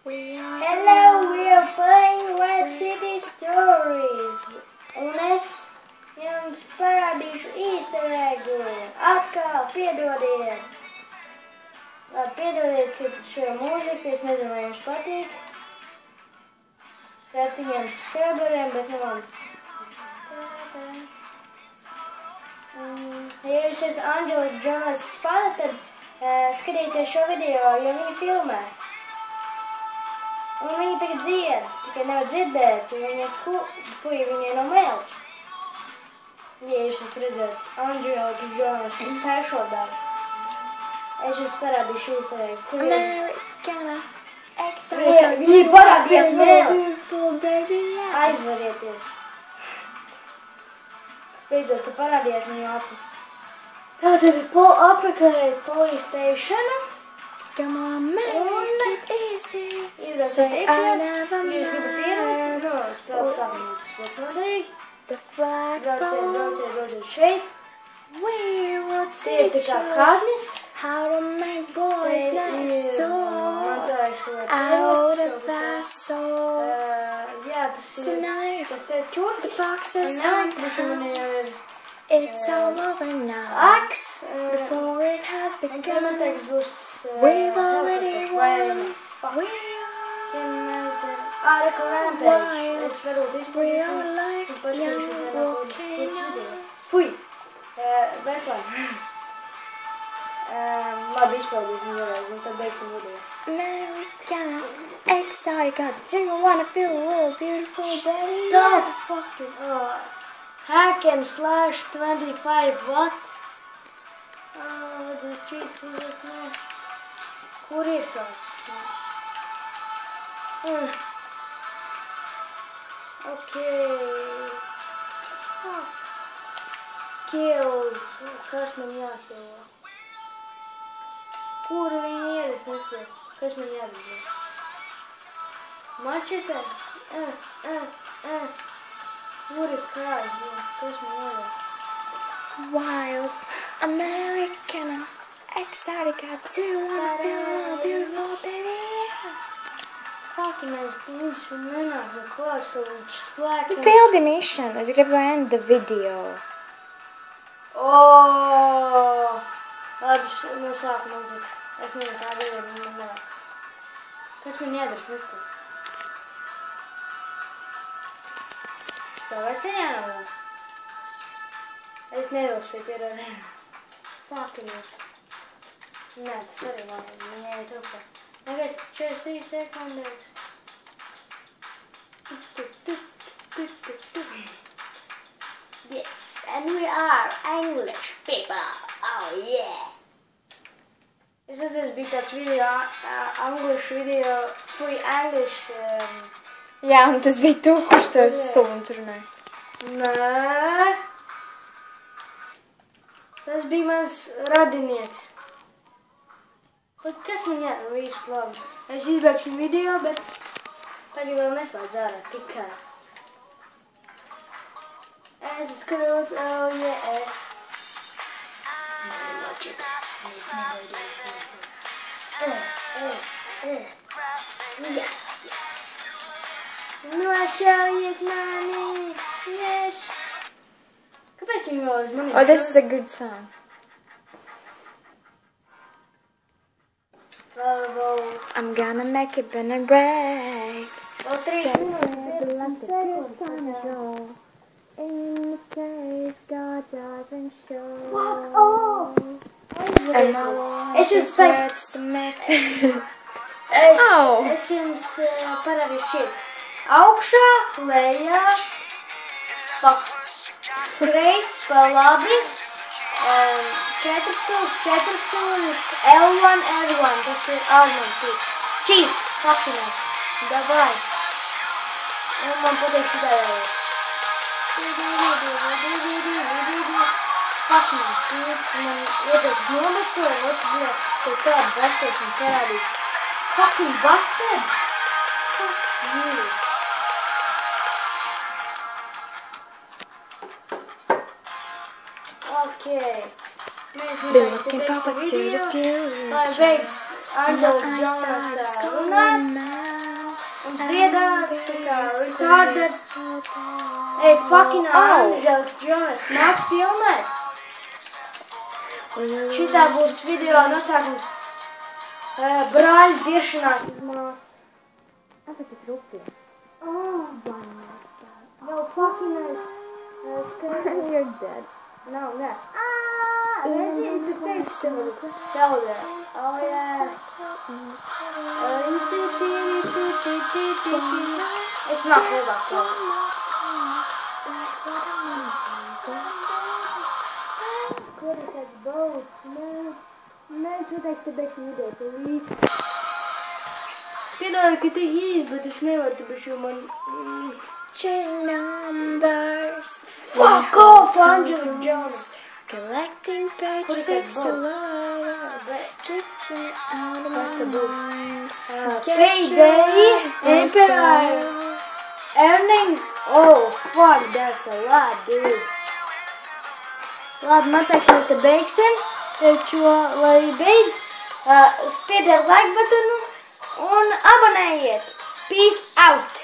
Hello, we are playing Red City Stories. Un es jums parādīšu easter eggu. Atkal, piedodiet. Labi, piedodiet, ka šo mūziku, es nezinu, vai jums patīk. 7 subscriberiem, bet nu labi. Ja jūs esat Anģelika Džonas fani, tad skatieties šo video, jo viņi filmē. Un viņi tagad dzied, tikai nevar dzirdēt, jo viņai nav mēles. Ja jūs esat redzēt Anģelika Džonas trešo daļu. Es jums parādīšu īstenībā, Americana, Viņi parādījās mēli. Aizvarieties. Beidzot, ka parādījās viņu apu. Tātad apmeklējot police stationu. Come on, make it easy. Iebraucēt iekšā. Jūs gribat ierodas? No, spēles sākumītas. Būs noderīgi. The flag Brauciet šeit. we will Tie ir teach tā kā you kārdnis. how to make boys next door Out out of their souls. Jā, tas ir. Tonight, Tas te ir the ķurtis. box is Unpacked. It's all over now. Aks. Before it has Un te begun, noteikti būs. we've already won. We Arka Rampage. Es varbūt are izpatīšu. like young volcanoes. Fui. Beklā. Labi, izpaudīsim vēlreiz, un tad beigsim video. Americana, exotica, do you wanna feel a little beautiful, baby? Stop fucking. Hack and slash 25 what? The cheat is nē. Kur ir kāds? Okay. Kills. Kas man jāpilda? Kur viņi ir? Es nesaprotu. Kas man jādara? Mačete? Kur ir kāds? Kas man jādara? Wild, Americana, exotica, do you wanna feel a little beautiful, baby? Fucking būs un nenāk no klāsa līdz spēkiem. Pildi mission, es gribu end the video. Labi, no sākuma uzlikt. Es nezinu, kā video man nevajag. Kas man jādara, es nesaprotu. Stāvēt ceļā nav. Es nevilsīju pierādīju. Fucking it. Nē, tas arī vajag. Viņai ir tupā. Tagad 43 sekundēs. Yes, and we are English people. Oh yeah. Es atceros, bija tāds video, English video, free English. Jā, un tas bija tu, kurš to stulbam tur runāja. Nē. Tas bija mans radinieks. Kas man jādara? Viss labi. Es izbeigšu video, bet tagad vēl neslēdz ārā tikai. Es skrūts, oh yeah. Jā. Nošaujiet mani! Yes! Kāpēc viņi vēl uz mani? Oh, this is a good song. I'm gonna make it bend and break. Vēl 3 minūtes. In the case God doesn't show. Wow! Es jums Es jums parādīšu šeit. Augšā, lejā, pa kreis, pa labi. 4 stūris, L1, R1, tas ir argument. Cheat, fucking. Davai. Un man patīk šitā vēl. Fucking, man iepriekš nomasoja, tev tādu bastēs man parādīt. Fucking bastēd? Fuck you. Okay. Been looking forward to the future. Lai beidz Anģelika Džonas runāt. Carter. Ej, fucking Anžels, Jonas, nāk filmēt. Šitā būs video nosākums. Brāļu tiešanās mās. Kāpēc tik rupi? Jau fucking You're dead. Nav, nē. Redzies, tu teici teldē. Oh, yeah. Es māku labāk teldē. Kur ir tāds boats? Mēs noteikti te beigsim video palīdz. Piedod, ka tik īsti, bet es nevaru, tāpēc jo man... Chain numbers. Fuck off, Angelina Jones! Collecting purchases lovers. Stripping out of my mind. Payday, Emperor, earnings. Oh, fuck, that's a lot, dude. Labi, man teiks, mēs te beigsim. Taču, lai beidz, spiediet like butonu un abonējiet. Peace out!